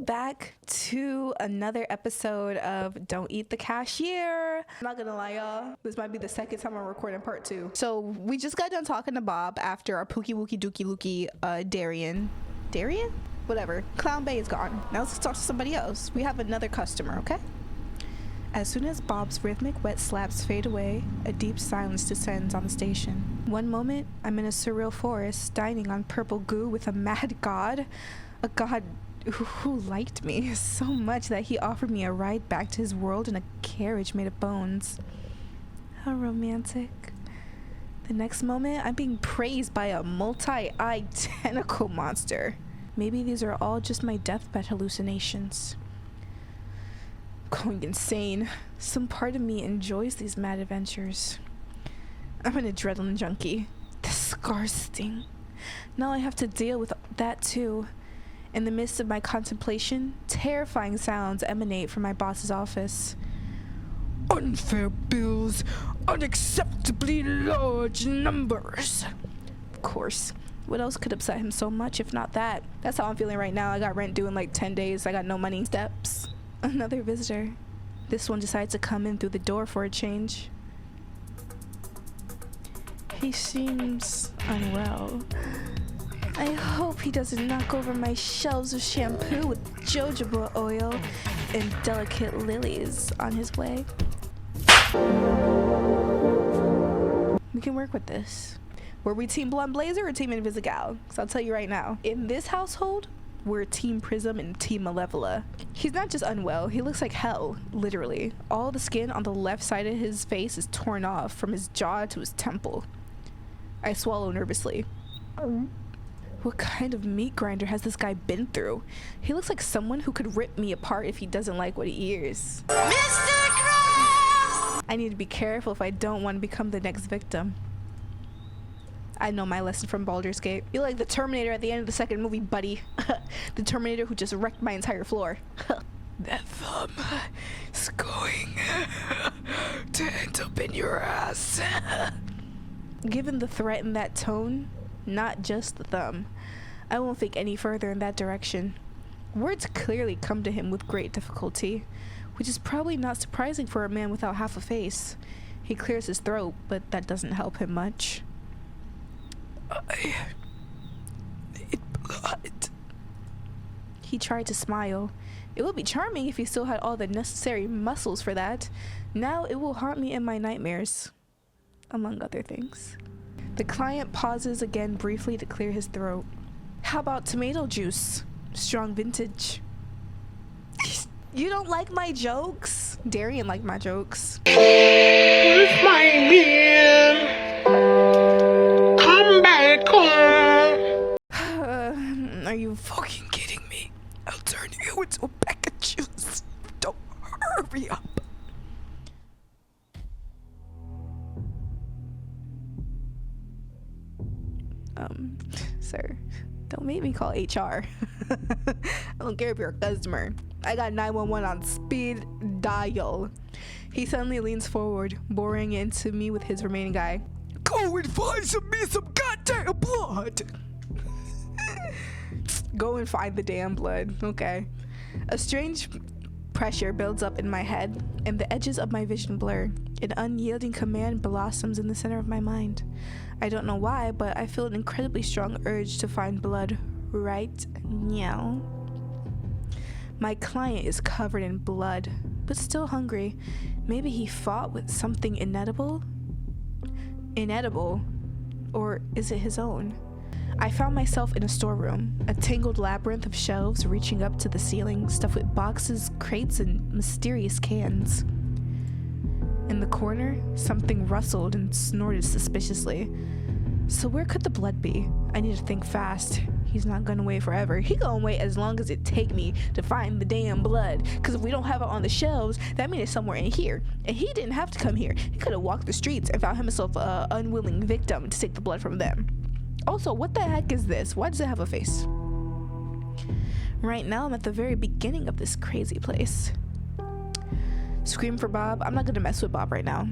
back to another episode of Don't Eat the Cashier. I'm not gonna lie, y'all, this might be the second time I'm recording part 2. So we just got done talking to Bob after our Pookie Wookie Dookie Lookie Darian? Whatever. Clown Bay is gone. Now let's talk to somebody else. We have another customer, okay? As soon as Bob's rhythmic wet slaps fade away, a deep silence descends on the station. One moment, I'm in a surreal forest, dining on purple goo with a mad god. A god who liked me so much that he offered me a ride back to his world in a carriage made of bones. How romantic. The next moment, I'm being praised by a multi-eyed tentacle monster. Maybe these are all just my deathbed hallucinations. Going insane. Some part of me enjoys these mad adventures. I'm an adrenaline junkie. The scars sting. Now I have to deal with that too. In the midst of my contemplation, terrifying sounds emanate from my boss's office. Unfair bills, unacceptably large numbers. Of course. What else could upset him so much if not that? That's how I'm feeling right now. I got rent due in like 10 days. I got no money. Steps. Another visitor. This one decides to come in through the door for a change. He seems unwell. I hope he doesn't knock over my shelves of shampoo with jojoba oil and delicate lilies on his way. We can work with this. Were we Team Blonde Blazer or Team Invisigal? Because I'll tell you right now, in this household, we're Team Prism and Team Malevola. He's not just unwell, he looks like hell, literally. All the skin on the left side of his face is torn off from his jaw to his temple. I swallow nervously. What kind of meat grinder has this guy been through? He looks like someone who could rip me apart if he doesn't like what he hears. Mr. Krabs! I need to be careful if I don't want to become the next victim. I know my lesson from Baldur's Gate. You're like the Terminator at the end of the second movie, buddy. The Terminator who just wrecked my entire floor. That thumb is going to end up in your ass. Given the threat in that tone, not just the thumb, I won't think any further in that direction. Words clearly come to him with great difficulty, which is probably not surprising for a man without half a face. He clears his throat, but that doesn't help him much. I need blood. He tried to smile. It would be charming if he still had all the necessary muscles for that. Now it will haunt me in my nightmares, among other things. The client pauses again briefly to clear his throat. How about tomato juice? Strong vintage. You don't like my jokes? Darian liked my jokes. Where's my man? Come back home. Are you fucking kidding me? I'll turn you into a pack of juice. Don't hurry up. Sir, don't make me call HR. I don't care if you're a customer. I got 911 on speed dial. He suddenly leans forward, boring into me with his remaining eye. Go and find me some goddamn blood. Go and find the damn blood. Okay. A strange pressure builds up in my head, and the edges of my vision blur. An unyielding command blossoms in the center of my mind. I don't know why, but I feel an incredibly strong urge to find blood right now. My client is covered in blood, but still hungry. Maybe he fought with something inedible? Inedible? Or is it his own? I found myself in a storeroom, a tangled labyrinth of shelves reaching up to the ceiling, stuffed with boxes, crates, and mysterious cans. In the corner, something rustled and snorted suspiciously. So where could the blood be? I need to think fast. He's not gonna wait forever. He gonna wait as long as it take me to find the damn blood. Cause if we don't have it on the shelves, that means it's somewhere in here. And he didn't have to come here. He could have walked the streets and found himself an unwilling victim to take the blood from them. Also, what the heck is this? Why does it have a face? Right now, I'm at the very beginning of this crazy place. Scream for Bob. I'm not gonna mess with Bob right now.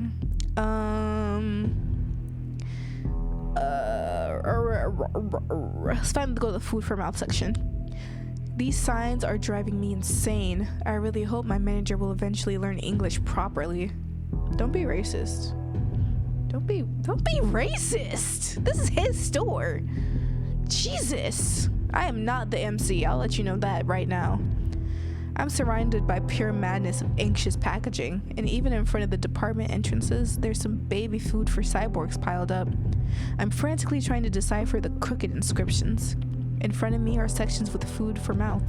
It's time to go to the food for mouth section. These signs are driving me insane. I really hope my manager will eventually learn English properly. Don't be racist. Don't be racist. This is his store. Jesus. I am not the MC. I'll let you know that right now. I'm surrounded by pure madness of anxious packaging, and even in front of the department entrances, there's some baby food for cyborgs piled up. I'm frantically trying to decipher the crooked inscriptions. In front of me are sections with food for mouth.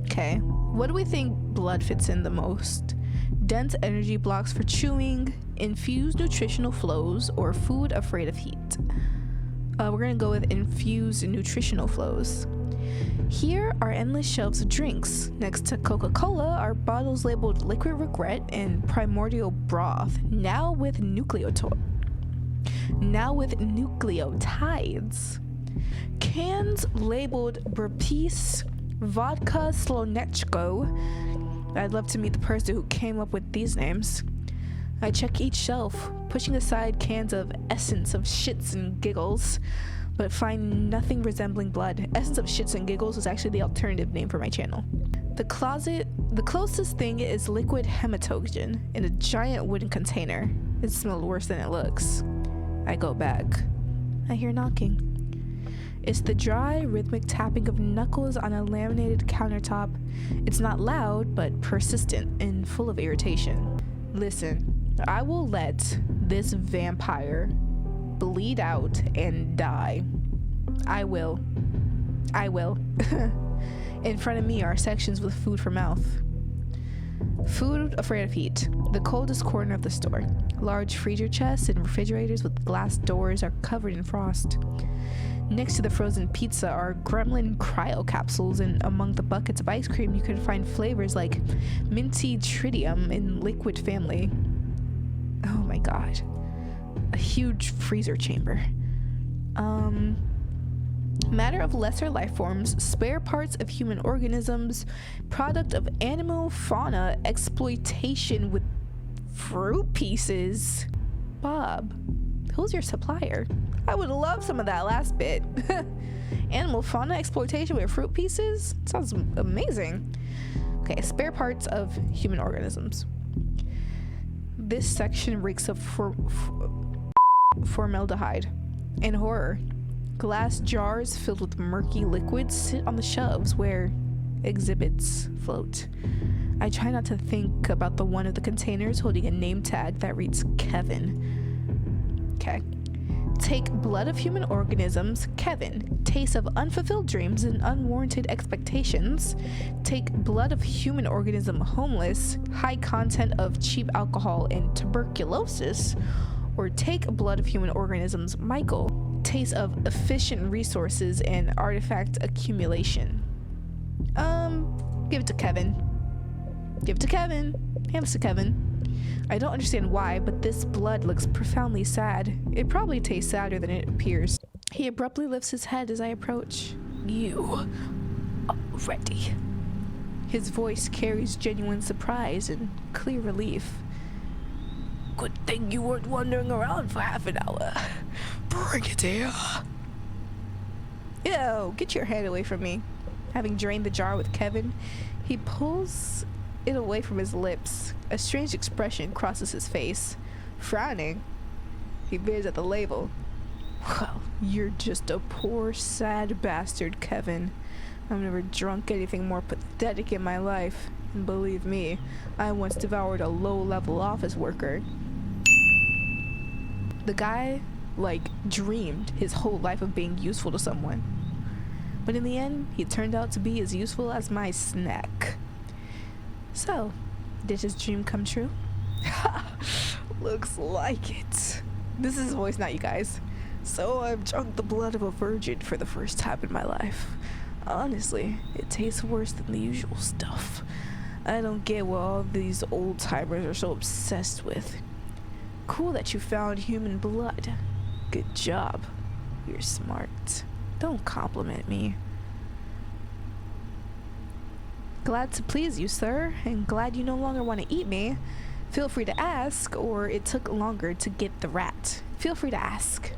Okay. What do we think blood fits in the most? Dense energy blocks for chewing, infused nutritional flows, or food afraid of heat? We're gonna go with infused nutritional flows. Here are endless shelves of drinks. Next to Coca-Cola are bottles labeled Liquid Regret and Primordial Broth, now with nucleotides. Cans labeled Burpees, Vodka Slonechko. I'd love to meet the person who came up with these names. I check each shelf, pushing aside cans of Essence of Shits and Giggles, but find nothing resembling blood. Essence of Shits and Giggles is actually the alternative name for my channel. The closest thing is liquid hematogen in a giant wooden container. It smells worse than it looks. I go back. I hear knocking. It's the dry, rhythmic tapping of knuckles on a laminated countertop. It's not loud, but persistent and full of irritation. Listen, I will let this vampire bleed out and die. I will. In front of me are sections with food for mouth. Food afraid of heat. The coldest corner of the store. Large freezer chests and refrigerators with glass doors are covered in frost. Next to the frozen pizza are gremlin cryo capsules, and among the buckets of ice cream you can find flavors like minty tritium and liquid family. Oh my god. A huge freezer chamber. Matter of lesser life forms, spare parts of human organisms, product of animal fauna exploitation with fruit pieces. Bob, who's your supplier? I would love some of that last bit. Animal fauna exploitation with fruit pieces? Sounds amazing. Okay, spare parts of human organisms. This section reeks of formaldehyde and horror. Glass jars filled with murky liquids sit on the shelves where exhibits float. I try not to think about the one of the containers holding a name tag that reads Kevin. Okay. Take blood of human organisms, Kevin. Taste of unfulfilled dreams and unwarranted expectations. Take blood of human organism, homeless. High content of cheap alcohol and tuberculosis. Or take blood of human organisms, Michael. Taste of efficient resources and artifact accumulation. Give it to Kevin. Give it to Kevin. Hand this to Kevin. I don't understand why, but this blood looks profoundly sad. It probably tastes sadder than it appears. He abruptly lifts his head as I approach. You ready? His voice carries genuine surprise and clear relief. Good thing you weren't wandering around for half an hour. Bring it here. Ew, get your hand away from me. Having drained the jar with Kevin, he pulls it away from his lips. A strange expression crosses his face. Frowning, he peers at the label. Well, you're just a poor, sad bastard, Kevin. I've never drunk anything more pathetic in my life. And believe me, I once devoured a low-level office worker. The guy, dreamed his whole life of being useful to someone. But in the end, he turned out to be as useful as my snack. So, did his dream come true? Looks like it. This is his voice, not you guys. So I've drunk the blood of a virgin for the first time in my life. Honestly, it tastes worse than the usual stuff. I don't get what all these old-timers are so obsessed with. Cool that you found human blood. Good job. You're smart. Don't compliment me. Glad to please you, sir, and glad you no longer want to eat me. Feel free to ask, or it took longer to get the rat. Feel free to ask.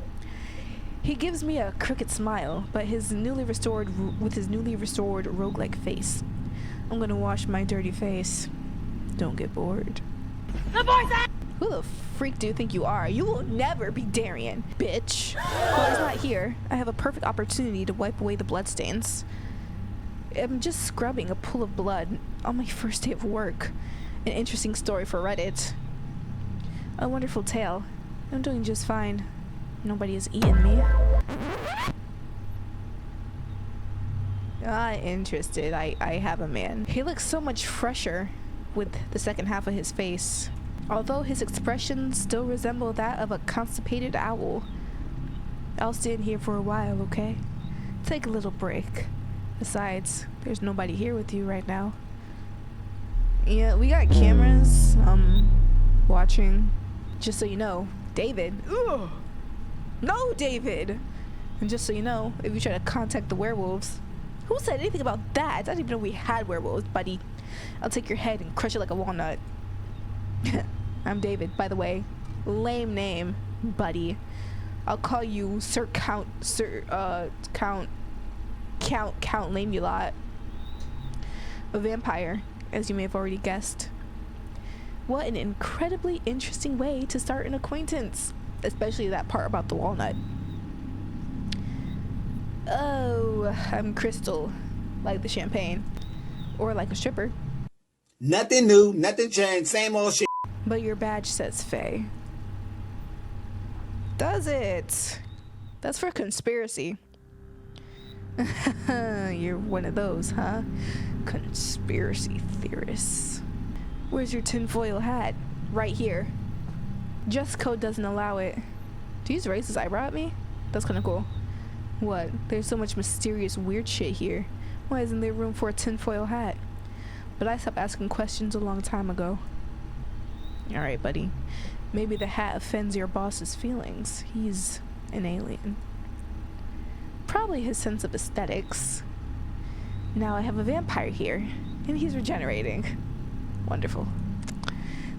He gives me a crooked smile, but with his newly restored roguelike face. I'm gonna wash my dirty face. Don't get bored. Who the freak do you think you are? You will never be Darian, bitch. Well, he's not here. I have a perfect opportunity to wipe away the bloodstains. I'm just scrubbing a pool of blood on my first day of work. An interesting story for Reddit. A wonderful tale. I'm doing just fine. Nobody has eaten me. Interested. I have a man. He looks so much fresher with the second half of his face. Although his expressions still resemble that of a constipated owl. I'll stand here for a while, okay? Take a little break. Besides, there's nobody here with you right now. Yeah, we got cameras, watching. Just so you know, David. Ugh! No, David! And just so you know, if you try to contact the werewolves. Who said anything about that? I didn't even know we had werewolves, buddy. I'll take your head and crush it like a walnut. I'm David, by the way. Lame name, buddy. I'll call you Count Lame-U-Lot. A vampire, as you may have already guessed. What an incredibly interesting way to start an acquaintance. Especially that part about the walnut. Oh, I'm Crystal. Like the champagne. Or like a stripper. Nothing new, nothing changed, same old shit. But your badge says Faye. Does it? That's for conspiracy. You're one of those, huh? Conspiracy theorists. Where's your tinfoil hat? Right here. Just code doesn't allow it. Do you just raise his eyebrow at me? That's kind of cool. What? There's so much mysterious weird shit here. Why isn't there room for a tinfoil hat? But I stopped asking questions a long time ago. Alright, buddy. Maybe the hat offends your boss's feelings. He's an alien. Probably his sense of aesthetics. Now I have a vampire here, and he's regenerating. Wonderful.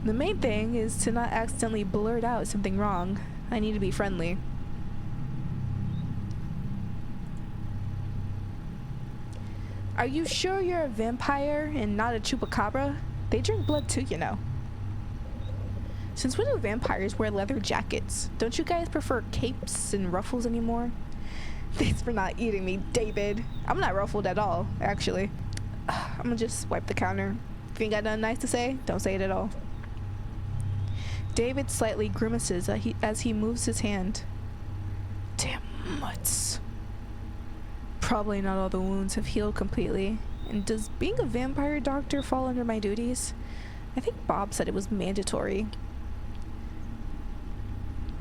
The main thing is to not accidentally blurt out something wrong. I need to be friendly. Are you sure you're a vampire and not a chupacabra? They drink blood too, you know. Since when do vampires wear leather jackets? Don't you guys prefer capes and ruffles anymore? Thanks for not eating me, David. I'm not ruffled at all, actually. I'm gonna just wipe the counter. If you ain't got nothing nice to say, don't say it at all. David slightly grimaces as he moves his hand. Damn mutts. Probably not all the wounds have healed completely. And does being a vampire doctor fall under my duties? I think Bob said it was mandatory.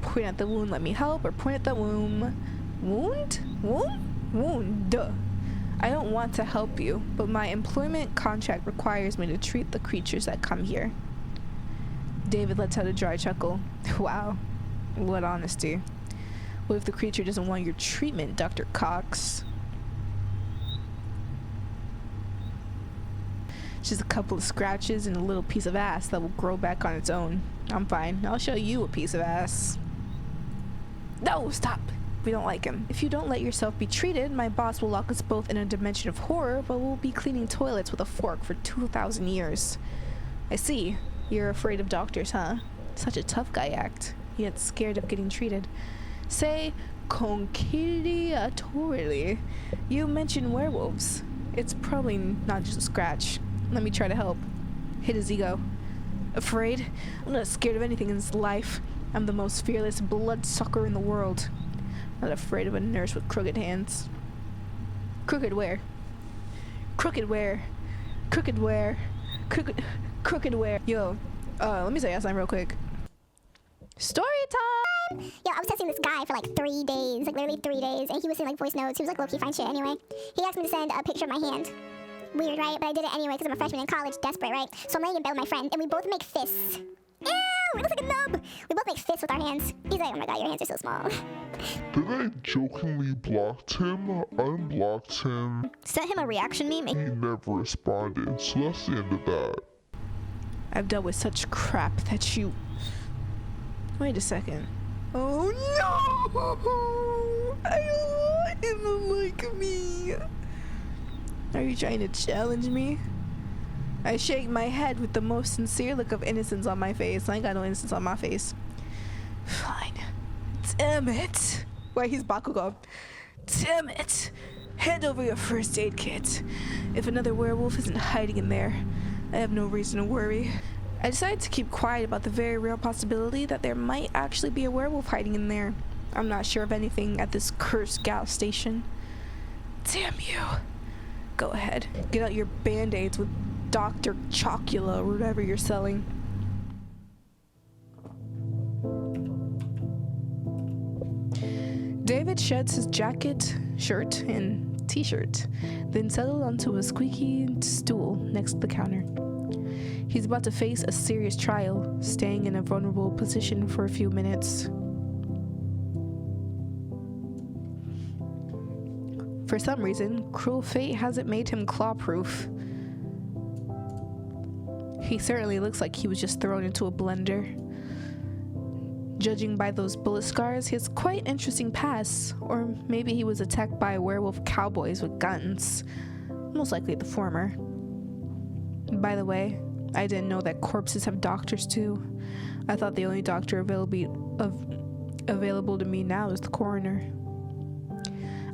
Point at the wound, let me help, or point at the womb. Wound? Wound. Duh. I don't want to help you, but my employment contract requires me to treat the creatures that come here. David lets out a dry chuckle. Wow. What honesty. What if the creature doesn't want your treatment, Dr. Cox? Just a couple of scratches and a little piece of ass that will grow back on its own. I'm fine. I'll show you a piece of ass. No, stop. We don't like him. If you don't let yourself be treated, my boss will lock us both in a dimension of horror, but we'll be cleaning toilets with a fork for 2,000 years. I see. You're afraid of doctors, huh? Such a tough guy act. Yet scared of getting treated. Say, conciliatorily. You mentioned werewolves. It's probably not just a scratch. Let me try to help. Hit his ego. Afraid? I'm not scared of anything in this life. I'm the most fearless bloodsucker in the world. Not afraid of a nurse with crooked hands. Crooked where? Crooked where? Crooked where? Crooked where? Yo, let me say something real quick. Story time! Yo, I was testing this guy for like 3 days, like literally 3 days, and he was sending like voice notes. He was like low-key fine shit anyway. He asked me to send a picture of my hand. Weird, right? But I did it anyway because I'm a freshman in college, desperate, right? So I'm laying in bed with my friend, and we both make fists. Ew! It looks like a nub! We both make fists with our hands. He's like, oh my god, your hands are so small. Did I jokingly blocked him? Unblocked him. Sent him a reaction meme. He never responded, so that's the end of that. I've dealt with such crap that you... Wait a second. Oh no! I don't want him to like me. Are you trying to challenge me? I shake my head with the most sincere look of innocence on my face. I ain't got no innocence on my face. Fine. Damn it. Why, he's Bakugo. Damn it. Hand over your first aid kit. If another werewolf isn't hiding in there, I have no reason to worry. I decided to keep quiet about the very real possibility that there might actually be a werewolf hiding in there. I'm not sure of anything at this cursed gas station. Damn you. Go ahead. Get out your band-aids with Dr. Chocula or whatever you're selling. David sheds his jacket, shirt, and t-shirt, then settled onto a squeaky stool next to the counter. He's about to face a serious trial, staying in a vulnerable position for a few minutes. For some reason, cruel fate hasn't made him claw-proof. He certainly looks like he was just thrown into a blender. Judging by those bullet scars, he has quite an interesting past. Or maybe he was attacked by werewolf cowboys with guns. Most likely the former. By the way, I didn't know that corpses have doctors too. I thought the only doctor available to me now is the coroner.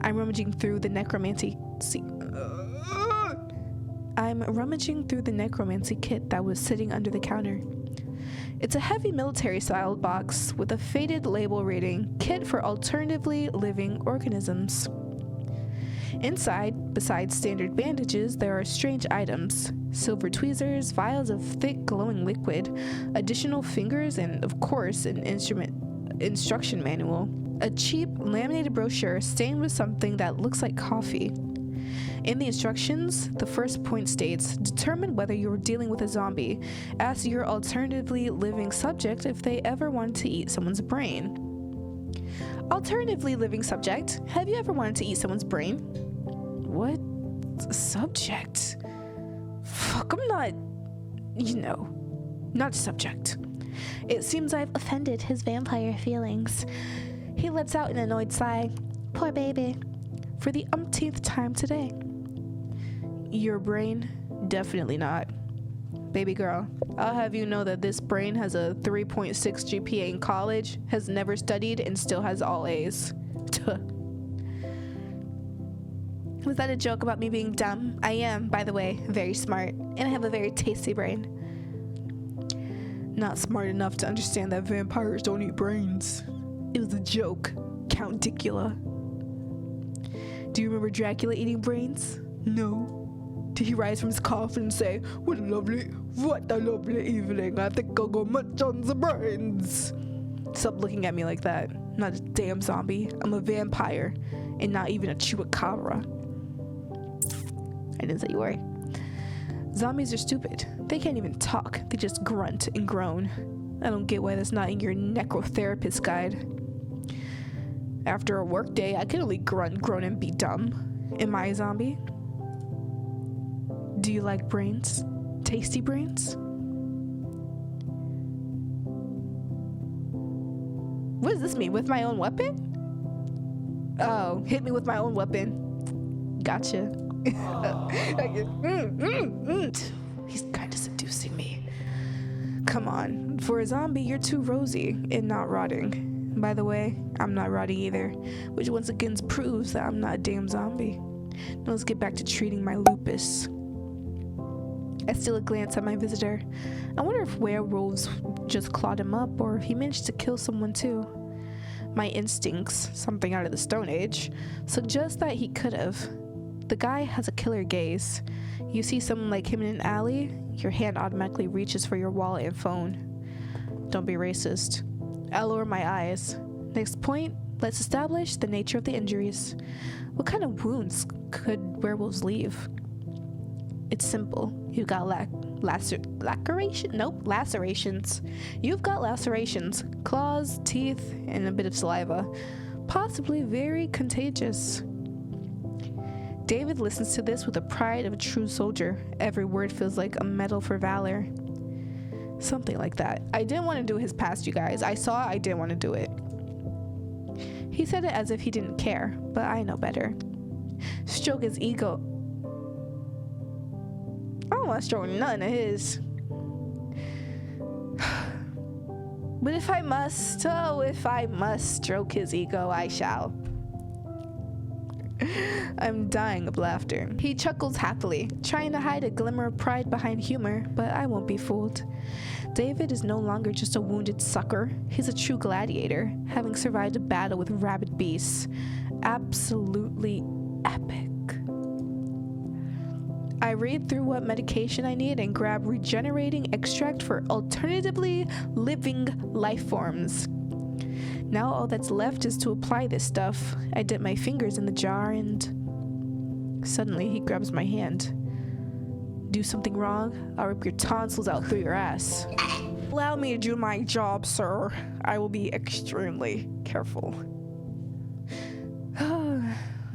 I'm rummaging through the necromancy kit that was sitting under the counter. It's a heavy military-style box with a faded label reading, Kit for Alternatively Living Organisms. Inside, besides standard bandages, there are strange items. Silver tweezers, vials of thick glowing liquid, additional fingers, and of course, an instruction manual. A cheap laminated brochure stained with something that looks like coffee. In the instructions, the first point states, determine whether you are dealing with a zombie. Ask your alternatively living subject if they ever want to eat someone's brain. Alternatively living subject, have you ever wanted to eat someone's brain? What? Subject? Fuck, I'm not, not a subject. It seems I've offended his vampire feelings. He lets out an annoyed sigh. Poor baby. For the umpteenth time today. Your brain? Definitely not. Baby girl, I'll have you know that this brain has a 3.6 GPA in college, has never studied, and still has all A's. Was that a joke about me being dumb? I am, by the way, very smart, and I have a very tasty brain. Not smart enough to understand that vampires don't eat brains. It was a joke, Count Dicula. Do you remember Dracula eating brains? No. Did he rise from his coffin and say, what a lovely evening, I think I'll go munch on the brains. Stop looking at me like that. I'm not a damn zombie. I'm a vampire, and not even a chupacabra. I didn't say you were. Zombies are stupid. They can't even talk. They just grunt and groan. I don't get why that's not in your necrotherapist guide. After a work day, I can only grunt, groan, and be dumb. Am I a zombie? Do you like brains? Tasty brains? What does this mean? With my own weapon? Oh, hit me with my own weapon. Gotcha. He's kind of seducing me. Come on. For a zombie, you're too rosy and not rotting. By the way, I'm not rotting either, which once again proves that I'm not a damn zombie. Now let's get back to treating my lupus. I steal a glance at my visitor. I wonder if werewolves just clawed him up or if he managed to kill someone too. My instincts, something out of the Stone Age, suggest that he could have. The guy has a killer gaze. You see someone like him in an alley, your hand automatically reaches for your wallet and phone. Don't be racist. I lower my eyes. Next point, let's establish the nature of the injuries. What kind of wounds could werewolves leave? It's simple. You've got lacerations. You've got lacerations, claws, teeth, and a bit of saliva. Possibly very contagious. David listens to this with the pride of a true soldier. Every word feels like a medal for valor. Something like that. I didn't want to do his past, you guys. I didn't want to do it. He said it as if he didn't care, but I know better. Stroke his ego. I don't want to stroke none of his. But if I must, oh, if I must stroke his ego, I shall. I'm dying of laughter. He chuckles happily, trying to hide a glimmer of pride behind humor, but I won't be fooled. David is no longer just a wounded sucker. He's a true gladiator, having survived a battle with rabid beasts. Absolutely epic. I read through what medication I need and grab regenerating extract for alternatively living life forms. Now all that's left is to apply this stuff. I dip my fingers in the jar and suddenly he grabs my hand. Do something wrong, I'll rip your tonsils out through your ass. Allow me to do my job, sir. I will be extremely careful.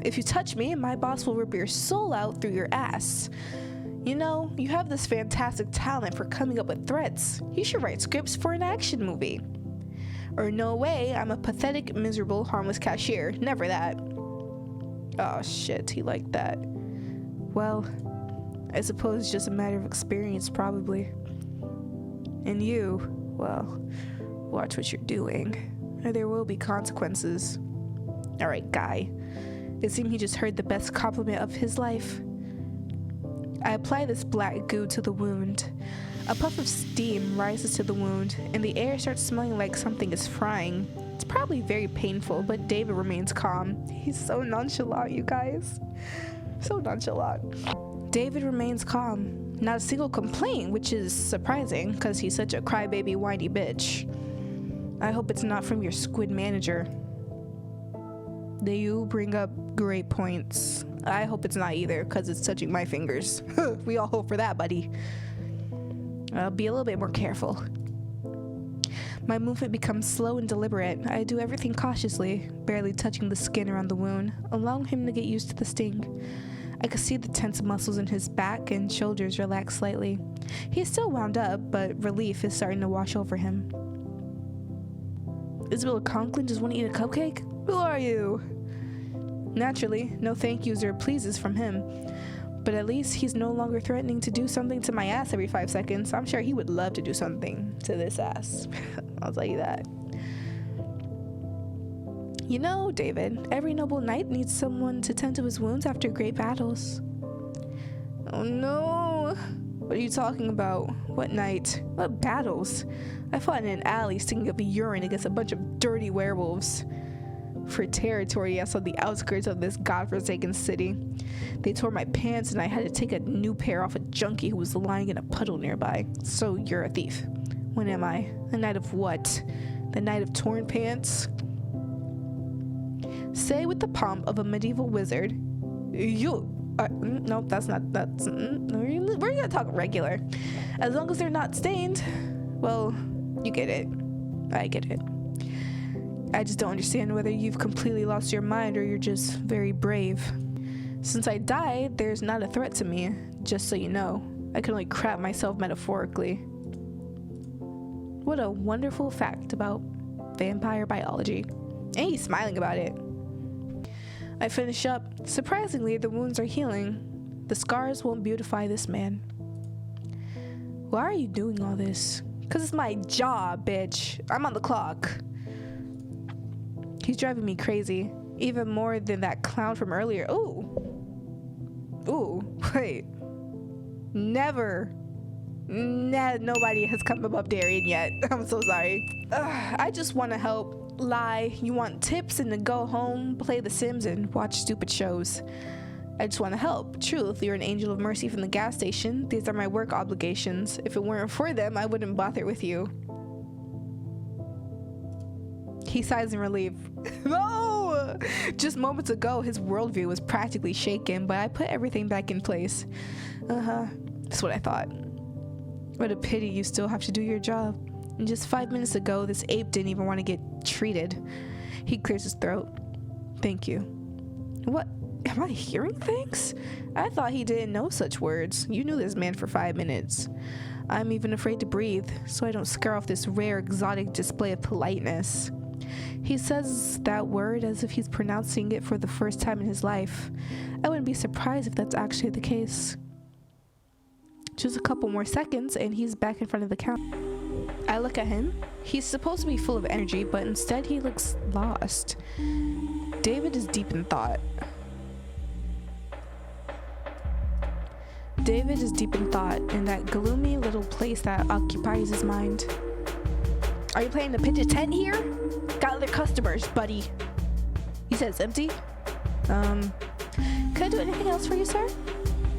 If you touch me, my boss will rip your soul out through your ass. You know, you have this fantastic talent for coming up with threats. You should write scripts for an action movie. Or no way, I'm a pathetic, miserable, harmless cashier. Never that. Oh shit, he liked that. Well, I suppose it's just a matter of experience, probably. And you, well, watch what you're doing, or there will be consequences. Alright, guy. It seemed he just heard the best compliment of his life. I apply this black goo to the wound. A puff of steam rises to the wound, and the air starts smelling like something is frying. It's probably very painful, but David remains calm. He's so nonchalant, you guys. So nonchalant. David remains calm. Not a single complaint, which is surprising, because he's such a crybaby, whiny bitch. I hope it's not from your squid manager. You bring up great points. I hope it's not either, because it's touching my fingers. We all hope for that, buddy. I'll be a little bit more careful. My movement becomes slow and deliberate. I do everything cautiously, barely touching the skin around the wound, allowing him to get used to the sting. I could see the tense muscles in his back and shoulders relax slightly. He's still wound up, but relief is starting to wash over him. Isabella Conklin just want to eat a cupcake? Who are you? Naturally, no thank yous or pleases from him. But at least he's no longer threatening to do something to my ass every 5 seconds. I'm sure he would love to do something to this ass. I'll tell you that. You know, David, every noble knight needs someone to tend to his wounds after great battles. Oh no. What are you talking about? What knight? What battles? I fought in an alley stinking up urine against a bunch of dirty werewolves. For territory, I saw the outskirts of this godforsaken city. They tore my pants and I had to take a new pair off a junkie who was lying in a puddle nearby. So you're a thief. When am I? A knight of what? The knight of torn pants? Say with the pomp of a medieval wizard. You. Nope, that's not. We're gonna talk regular. As long as they're not stained. Well, you get it. I get it. I just don't understand whether you've completely lost your mind or you're just very brave. Since I died, there's not a threat to me, just so you know. I can only crap myself metaphorically. What a wonderful fact about vampire biology. And he's smiling about it. I finish up. Surprisingly, the wounds are healing. The scars won't beautify this man. Why are you doing all this? 'Cause it's my job, bitch. I'm on the clock. He's driving me crazy. Even more than that clown from earlier. Ooh, wait. Never. Nobody has come above Darian yet. I'm so sorry. I just want to help. Lie. You want tips and to go home, play The Sims, and watch stupid shows. I just want to help. Truth, you're an angel of mercy from the gas station. These are my work obligations. If it weren't for them, I wouldn't bother with you. He sighs in relief. No! Just moments ago, his worldview was practically shaken, but I put everything back in place. That's what I thought. What a pity you still have to do your job. And just 5 minutes ago, this ape didn't even want to get treated. He clears his throat. Thank you. What? Am I hearing things? I thought he didn't know such words. You knew this man for 5 minutes. I'm even afraid to breathe, so I don't scare off this rare, exotic display of politeness. He says that word as if he's pronouncing it for the first time in his life. I wouldn't be surprised if that's actually the case. Just a couple more seconds and he's back in front of the counter. I look at him. He's supposed to be full of energy, but instead he looks lost. David is deep in thought. David is deep in thought in that gloomy little place that occupies his mind. Are you planning to pitch a tent here? Got other customers, buddy. You said it's empty? Can I do anything else for you, sir?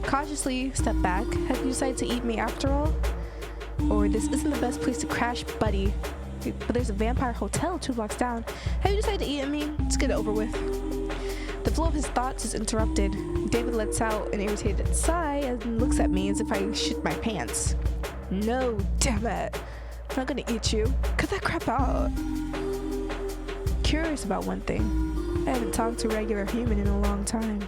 Cautiously step back. Have you decided to eat me after all? Or this isn't the best place to crash, buddy. But there's a vampire hotel 2 blocks down. Have you decided to eat at me? Let's get it over with. The flow of his thoughts is interrupted. David lets out an irritated sigh and looks at me as if I shit my pants. No, damn it. I'm not gonna eat you. Cut that crap out. Curious about one thing. I haven't talked to a regular human in a long time.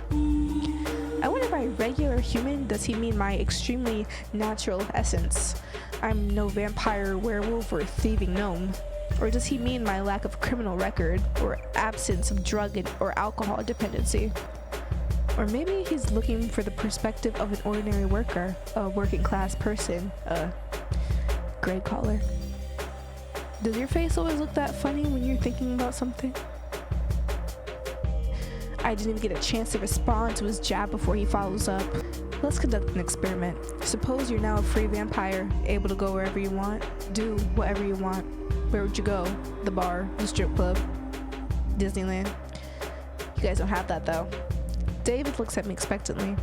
I wonder by regular human, does he mean my extremely natural essence? I'm no vampire, werewolf, or thieving gnome. Or does he mean my lack of criminal record, or absence of drug or alcohol dependency? Or maybe he's looking for the perspective of an ordinary worker, a working class person, a gray collar. Does your face always look that funny when you're thinking about something? I didn't even get a chance to respond to his jab before he follows up. Let's conduct an experiment. Suppose you're now a free vampire, able to go wherever you want, do whatever you want. Where would you go? The bar, the strip club, Disneyland? You guys don't have that though. David looks at me expectantly.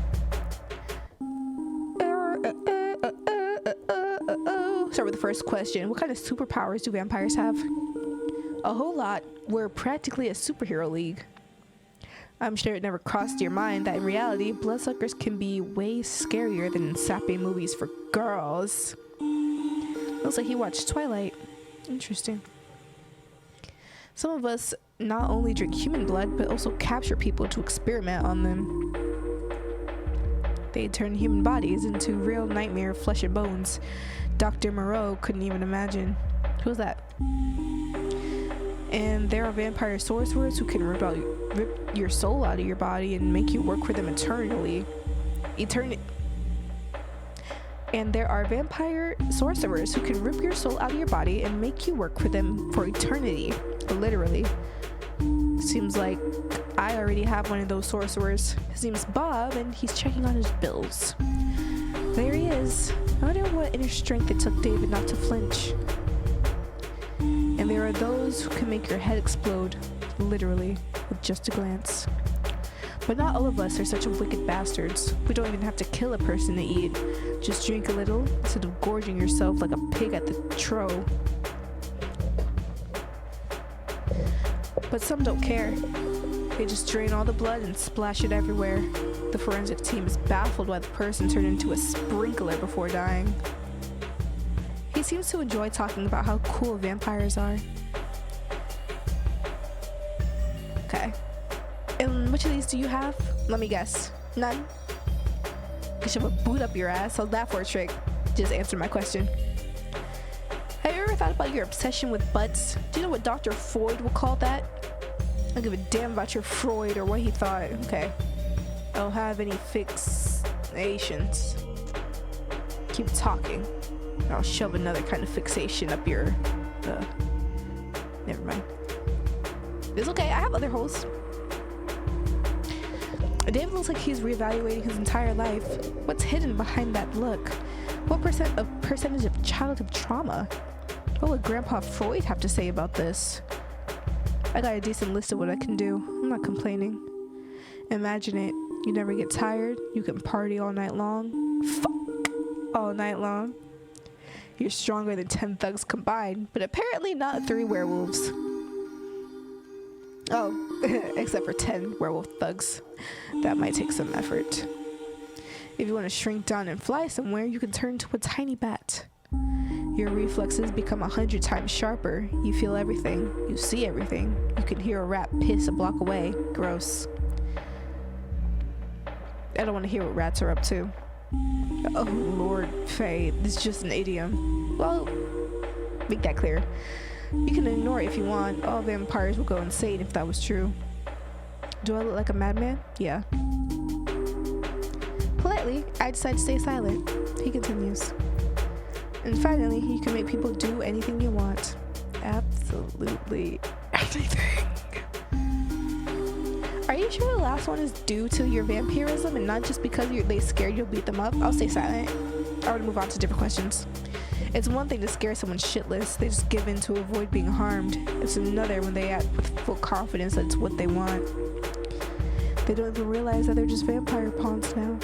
Start with the first question. What kind of superpowers do vampires have? A whole lot. We're practically a superhero league. I'm sure it never crossed your mind that in reality, bloodsuckers can be way scarier than sappy movies for girls. Looks like he watched Twilight. Interesting. Some of us not only drink human blood, but also capture people to experiment on them. They turn human bodies into real nightmare flesh and bones. Dr. Moreau couldn't even imagine. Who was that? And there are vampire sorcerers who can rip your soul out of your body and make you work for them eternally. And there are vampire sorcerers who can rip your soul out of your body and make you work for them for eternity. Literally. Seems like I already have one of those sorcerers. His name's Bob, and he's checking on his bills. There he is. I wonder what inner strength it took David not to flinch. And there are those who can make your head explode, literally, with just a glance. But not all of us are such wicked bastards. We don't even have to kill a person to eat. Just drink a little instead of gorging yourself like a pig at the trough. But some don't care. They just drain all the blood and splash it everywhere. The forensic team is baffled why the person turned into a sprinkler before dying. He seems to enjoy talking about how cool vampires are. Okay. And which of these do you have? Let me guess. None? I should have a boot up your ass. How's that for a trick? Just answer my question. Have you ever thought about your obsession with butts? Do you know what Dr. Freud would call that? I don't give a damn about your Freud or what he thought. Okay. I don't have any fixations. Keep talking. I'll shove another kind of fixation up your... Never mind. It's okay, I have other holes. David looks like he's reevaluating his entire life. What's hidden behind that look? What percentage of childhood trauma? What would Grandpa Freud have to say about this? I got a decent list of what I can do. I'm not complaining. Imagine it. You never get tired. You can party all night long. Fuck! All night long. You're stronger than 10 thugs combined, but apparently not 3 werewolves. Oh, except for 10 werewolf thugs. That might take some effort. If you want to shrink down and fly somewhere, you can turn into a tiny bat. Your reflexes become 100 times sharper. You feel everything. You see everything. You can hear a rat piss a block away. Gross. I don't want to hear what rats are up to. Oh Lord, Faye, this is just an idiom. Well, make that clear. You can ignore it if you want. All vampires will go insane if that was true. Do I look like a madman? Yeah. Politely, I decide to stay silent. He continues. And finally, you can make people do anything you want. Absolutely anything. Are you sure the last one is due to your vampirism and not just because they scared you'll beat them up? I'll stay silent. I want to move on to different questions. It's one thing to scare someone shitless. They just give in to avoid being harmed. It's another when they act with full confidence that it's what they want. They don't even realize that they're just vampire pawns now.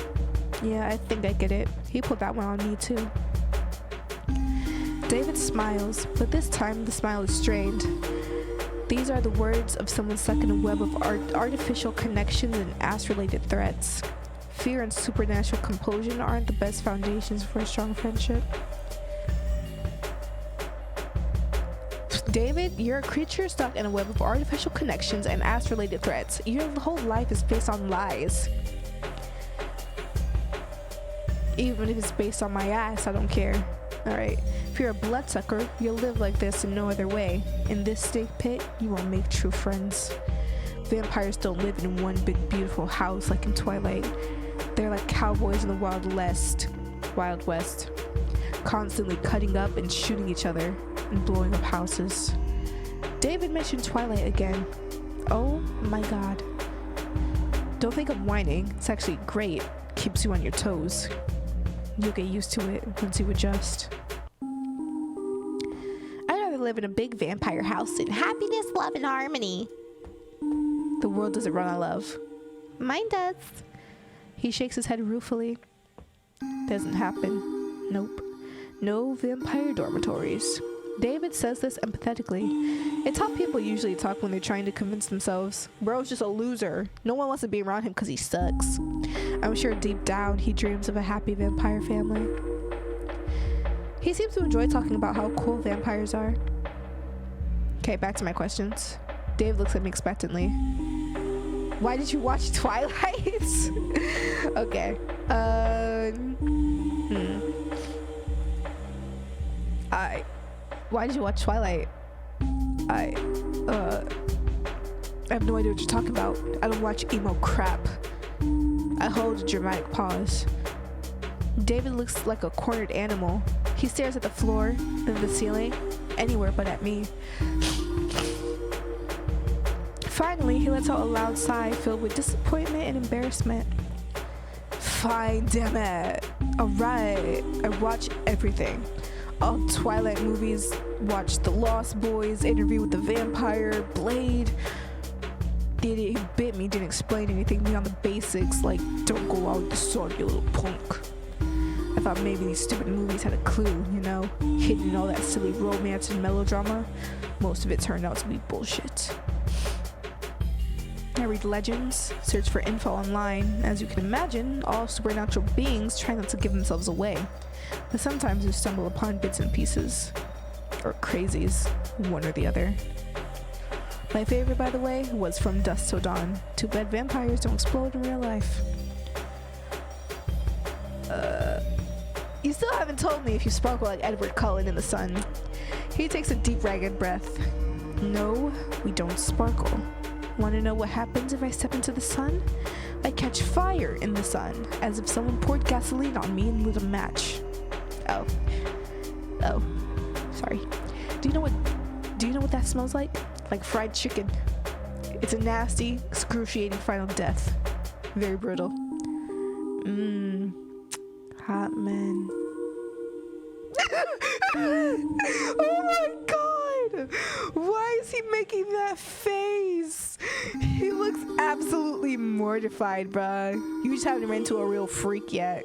Yeah, I think I get it. He put that one on me too. David smiles, but this time the smile is strained. These are the words of someone stuck in a web of artificial connections and ass-related threats. Fear and supernatural compulsion aren't the best foundations for a strong friendship. David, you're a creature stuck in a web of artificial connections and ass-related threats. Your whole life is based on lies. Even if it's based on my ass, I don't care. Alright, if you're a bloodsucker, you'll live like this in no other way. In this snake pit, you won't make true friends. Vampires don't live in one big beautiful house like in Twilight. They're like cowboys in the Wild West. Constantly cutting up and shooting each other and blowing up houses. David mentioned Twilight again. Oh my god. Don't think I'm whining. It's actually great. Keeps you on your toes. You'll get used to it once you adjust. I'd rather live in a big vampire house in happiness, love, and harmony. The world doesn't run on love. Mine does. He shakes his head ruefully. Doesn't happen. Nope. No vampire dormitories. David says this empathetically. It's how people usually talk when they're trying to convince themselves. Bro's just a loser. No one wants to be around him because he sucks. I'm sure deep down he dreams of a happy vampire family. He seems to enjoy talking about how cool vampires are. Okay, back to my questions. Dave looks at me expectantly. Why did you watch Twilight? Okay. Why did you watch Twilight? I have no idea what you're talking about. I don't watch emo crap. I hold a dramatic pause. David looks like a cornered animal. He stares at the floor, then the ceiling, anywhere but at me. Finally, he lets out a loud sigh filled with disappointment and embarrassment. Fine, damn it. Alright, I watch everything. All Twilight movies, watched The Lost Boys, Interview with the Vampire, Blade. He bit me, didn't explain anything beyond the basics, like, don't go out with the sword, you little punk. I thought maybe these stupid movies had a clue, you know, hidden in all that silly romance and melodrama. Most of it turned out to be bullshit. I read legends, search for info online. As you can imagine, all supernatural beings try not to give themselves away. But sometimes you stumble upon bits and pieces. Or crazies, one or the other. My favorite, by the way, was From Dusk Till Dawn. Too bad vampires don't explode in real life. You still haven't told me if you sparkle like Edward Cullen in the sun. He takes a deep, ragged breath. No, we don't sparkle. Want to know what happens if I step into the sun? I catch fire in the sun, as if someone poured gasoline on me and lit a match. Oh, sorry. Do you know what that smells like? Like fried chicken. It's a nasty, excruciating final death. Very brutal. Hot men. Oh my god! Why is he making that face? He looks absolutely mortified, bruh. You just haven't run into a real freak yet.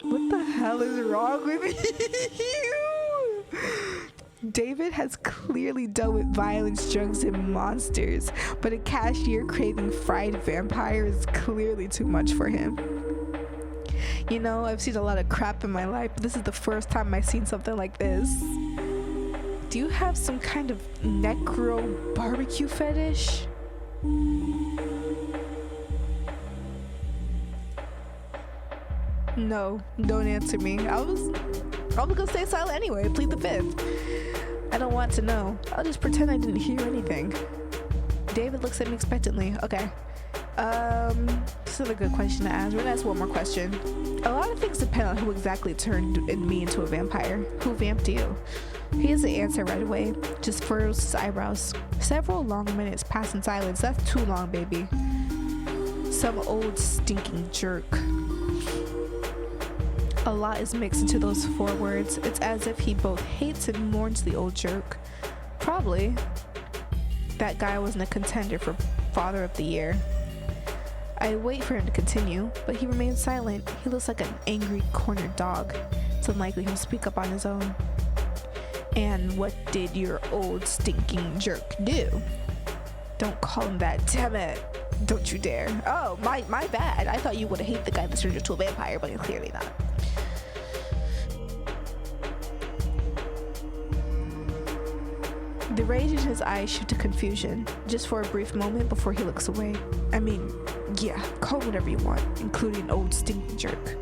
What the hell is wrong with you? David has clearly dealt with violence, drugs, and monsters, but a cashier craving fried vampire is clearly too much for him. You know, I've seen a lot of crap in my life, but this is the first time I've seen something like this. Do you have some kind of necro barbecue fetish? No, don't answer me. I was gonna stay silent anyway, plead the fifth. I don't want to know. I'll just pretend I didn't hear anything. David looks at me expectantly. Okay. This is a good question to ask. We're gonna ask one more question. A lot of things depend on who exactly turned me into a vampire. Who vamped you? He doesn't answer right away, just furrows his eyebrows. Several long minutes pass in silence. That's too long, baby. Some old stinking jerk. A lot is mixed into those 4 words. It's as if he both hates and mourns the old jerk. Probably. That guy wasn't a contender for Father of the Year. I wait for him to continue, but he remains silent. He looks like an angry cornered dog. It's unlikely he'll speak up on his own. And what did your old stinking jerk do? Don't call him that, damn it. Don't you dare. Oh, my bad. I thought you would hate the guy that turned you into a vampire, but clearly not. The rage in his eyes shoot to confusion, just for a brief moment before he looks away. I mean, yeah, call whatever you want, including old stinking jerk.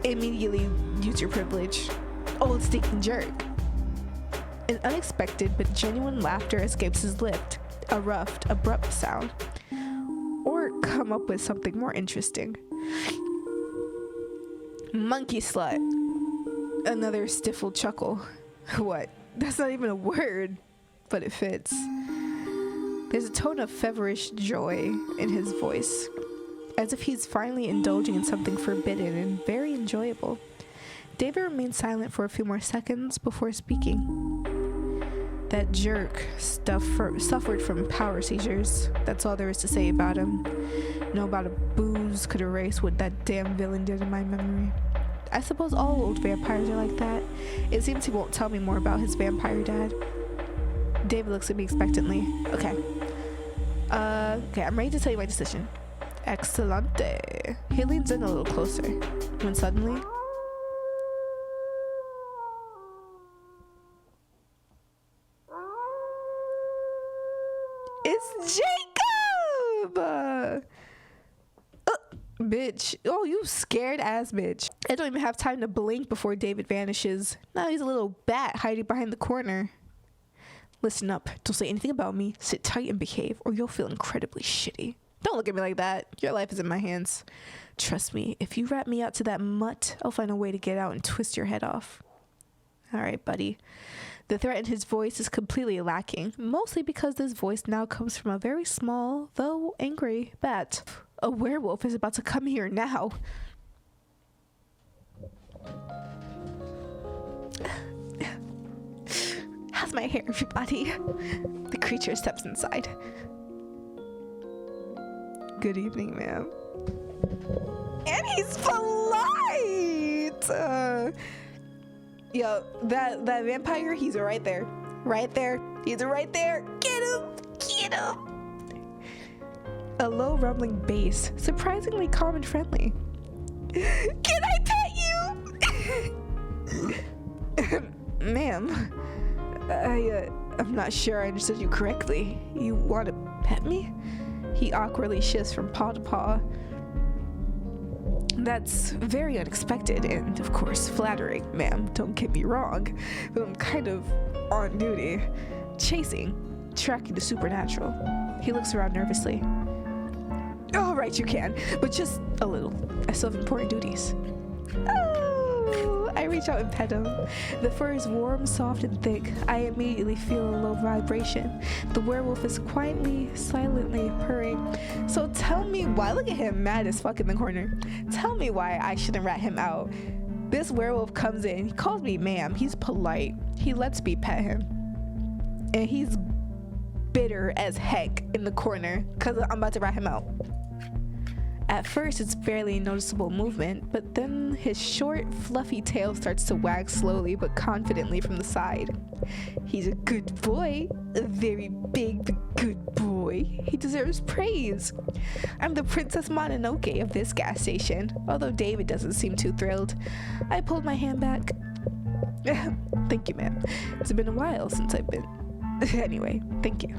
Immediately use your privilege. Old stinking jerk. An unexpected but genuine laughter escapes his lips, a rough, abrupt sound. Or come up with something more interesting. Monkey slut. Another stifled chuckle. What? That's not even a word, but it fits. There's a tone of feverish joy in his voice, as if he's finally indulging in something forbidden and very enjoyable. David remains silent for a few more seconds before speaking. That jerk suffered from power seizures. That's all there is to say about him. No amount of booze could erase what that damn villain did in my memory. I suppose all old vampires are like that. It seems he won't tell me more about his vampire dad. David looks at me expectantly. Okay, I'm ready to tell you my decision. Excelente. He leans in a little closer, when suddenly... It's Jacob! Bitch. Oh, you scared ass bitch. I don't even have time to blink before David vanishes. Now he's a little bat hiding behind the corner. Listen up. Don't say anything about me. Sit tight and behave, or you'll feel incredibly shitty. Don't look at me like that. Your life is in my hands. Trust me, if you rat me out to that mutt, I'll find a way to get out and twist your head off. Alright, buddy. The threat in his voice is completely lacking, mostly because this voice now comes from a very small, though angry, bat. A werewolf is about to come here now. How's my hair, everybody? The creature steps inside. Good evening, ma'am. And he's polite! Yo, that vampire, he's right there. Right there. He's right there. Get him! Get him! A low rumbling bass, surprisingly calm and friendly. Can I pet you? Ma'am, I'm not sure I understood you correctly. You want to pet me? He awkwardly shifts from paw to paw. That's very unexpected and, of course, flattering, ma'am. Don't get me wrong, but I'm kind of on duty. Chasing, tracking the supernatural. He looks around nervously. All right, you can, but just a little. I still have important duties. Oh, I reach out and pet him. The fur is warm, soft, and thick. I immediately feel a low vibration. The werewolf is quietly, silently purring. So tell me why, look at him, mad as fuck in the corner. Tell me why I shouldn't rat him out. This werewolf comes in, he calls me ma'am, he's polite. He lets me pet him. And he's bitter as heck in the corner because I'm about to rat him out. At first, it's barely a noticeable movement, but then his short, fluffy tail starts to wag slowly but confidently from the side. He's a good boy, a very big but good boy. He deserves praise. I'm the Princess Mononoke of this gas station, although David doesn't seem too thrilled. I pulled my hand back. Thank you, ma'am. It's been a while since I've been... Anyway, thank you.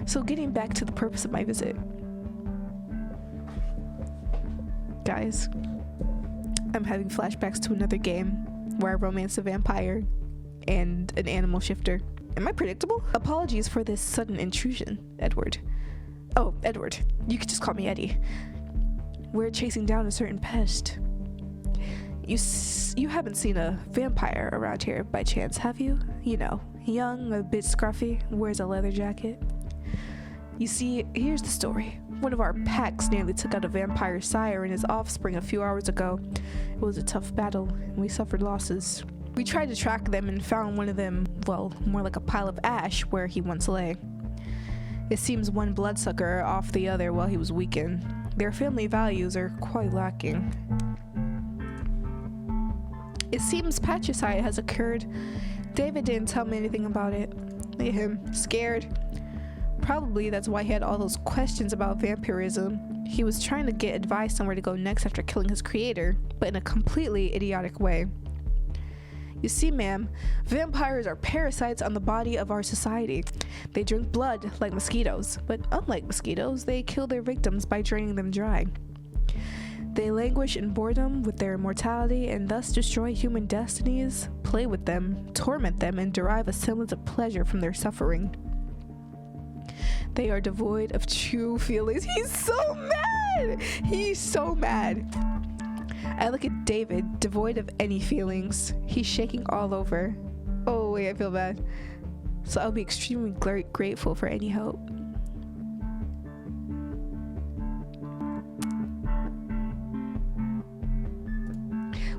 So getting back to the purpose of my visit. Guys, I'm having flashbacks to another game where I romanced a vampire and an animal shifter. Am I predictable? Apologies for this sudden intrusion, Edward. Oh, Edward. You could just call me Eddie. We're chasing down a certain pest. You haven't seen a vampire around here by chance, have you? You know, young, a bit scruffy, wears a leather jacket. You see, here's the story. One of our packs nearly took out a vampire sire and his offspring a few hours ago. It was a tough battle, and we suffered losses. We tried to track them and found one of them, well, more like a pile of ash where he once lay. It seems one bloodsucker off the other while he was weakened. Their family values are quite lacking. It seems patricide has occurred. David didn't tell me anything about it. Look at him, scared. Probably that's why he had all those questions about vampirism. He was trying to get advice on where to go next after killing his creator, but in a completely idiotic way. You see, ma'am, vampires are parasites on the body of our society. They drink blood like mosquitoes, but unlike mosquitoes, they kill their victims by draining them dry. They languish in boredom with their immortality and thus destroy human destinies, play with them, torment them, and derive a semblance of pleasure from their suffering. They are devoid of true feelings. He's so mad! He's so mad. I look at David, devoid of any feelings. He's shaking all over. Oh wait, I feel bad. So I'll be extremely grateful for any help.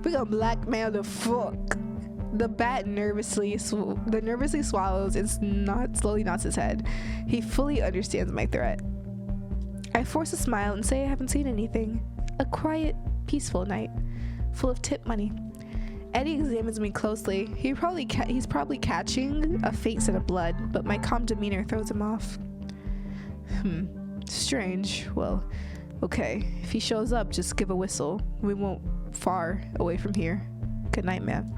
We gonna blackmail the fuck. The bat nervously swallows and slowly nods his head. He fully understands my threat. I force a smile and say I haven't seen anything. A quiet, peaceful night, full of tip money. Eddie examines me closely. He's probably catching a faint scent of blood, but my calm demeanor throws him off. Strange. Well, okay. If he shows up, just give a whistle. We won't far away from here. Good night, man.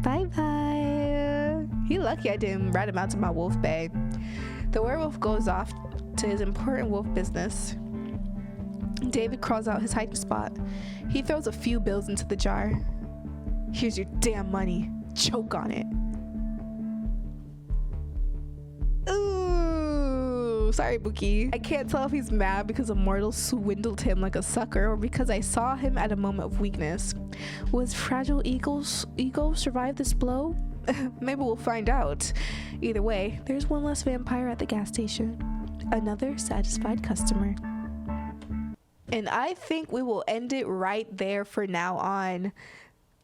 Bye-bye. He lucky I didn't rat him out to my wolf bay. The werewolf goes off to his important wolf business. David crawls out his hiding spot. He throws a few bills into the jar. Here's your damn money. Choke on it. Ooh, sorry, Bookie. I can't tell if he's mad because a mortal swindled him like a sucker or because I saw him at a moment of weakness. Was fragile ego survive this blow? Maybe we'll find out. Either way, there's one less vampire at the gas station. Another satisfied customer. And I think we will end it right there for now on.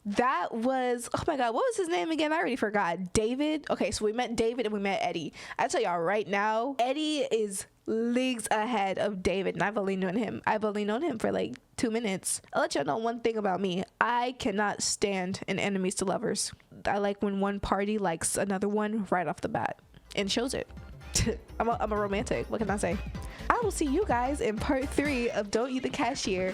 That was, oh my god, what was his name again? I already forgot. David. Okay, so we met David and we met Eddie. I tell y'all right now, Eddie is leagues ahead of David, and I've only known him for like 2 minutes. I'll let y'all know one thing about me. I cannot stand an enemies to lovers. I like when one party likes another one right off the bat and shows it. I'm a romantic. What can I say? I will see you guys in part 3 of Don't Eat the Cashier.